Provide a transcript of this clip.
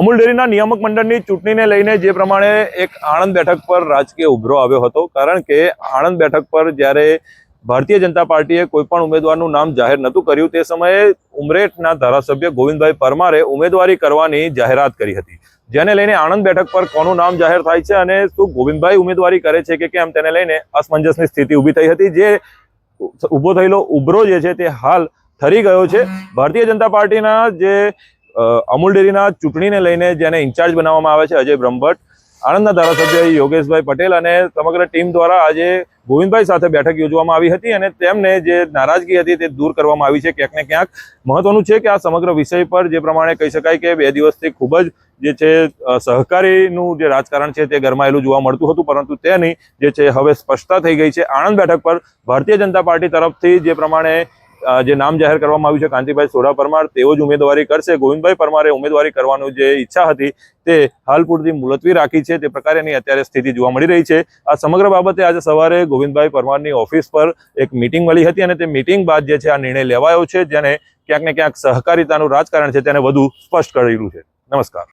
અમૂલ ડેરીના નિયામક મંડળની ચૂંટણીને લઈને જે પ્રમાણે એક આણંદ બેઠક પર રાજકીય ઉભરો આવ્યો હતો, કારણ કે આણંદ બેઠક પર જ્યારે ભારતીય જનતા પાર્ટીએ કોઈ પણ ઉમેદવારનું નામ જાહેર નહોતું કર્યું તે સમયે ઉમરેઠના ધારાસભ્ય ગોવિંદભાઈ પરમારે ઉમેદવારી કરવાની જાહેરાત કરી હતી, જેને લઈને આણંદ બેઠક પર કોનું નામ જાહેર થાય છે અને શું ગોવિંદભાઈ ઉમેદવારી કરે છે કે કેમ તેને લઈને અસમંજસની સ્થિતિ ઊભી થઈ હતી, જે ઊભો થયેલો ઉભરો જે છે તે હાલ ઠરી ગયો છે। ભારતીય જનતા પાર્ટીના જે અમૂલ ડેરીના ચૂંટણીને લઈને જેને ઇન્ચાર્જ બનાવવામાં આવે છે અજય બ્રહ્મભટ્ટ, આણંદના ધારાસભ્ય યોગેશભાઈ પટેલ અને સમગ્ર ટીમ દ્વારા આજે ગોવિંદભાઈ સાથે બેઠક યોજવામાં આવી હતી અને તેમને જે નારાજગી હતી તે દૂર કરવામાં આવી છે। ક્યાંક ને ક્યાંક મહત્વનું છે કે આ સમગ્ર વિષય પર જે પ્રમાણે કહી શકાય કે 2 દિવસથી ખૂબ જ જે છે સહકારીનું જે રાજકારણ છે તે ગરમાયેલું જોવા મળતું હતું, પરંતુ તેની જે છે હવે સ્પષ્ટતા થઈ ગઈ છે। આણંદ બેઠક પર ભારતીય જનતા પાર્ટી તરફથી જે પ્રમાણે જે નામ જાહેર કરવામાં આવ્યું છે કાંતિભાઈ સોઢા પરમાર, તેઓ જ ઉમેદવારી કરશે। ગોવિંદભાઈ પરમારે ઉમેદવારી કરવાનું જે ઈચ્છા હતી તે હાલ પૂરતી મુલતવી રાખી છે, તે પ્રકારની અત્યારે સ્થિતિ જોવા મળી રહી છે। આ સમગ્ર બાબતે આજે સવારે ગોવિંદભાઈ પરમારની ઓફિસ પર એક મીટિંગ મળી હતી અને તે મીટિંગ બાદ જે છે આ નિર્ણય લેવાયો છે, જેને ક્યાંક ને ક્યાંક સહકારિતાનું રાજકારણ છે તેને વધુ સ્પષ્ટ કરેલું છે। નમસ્કાર।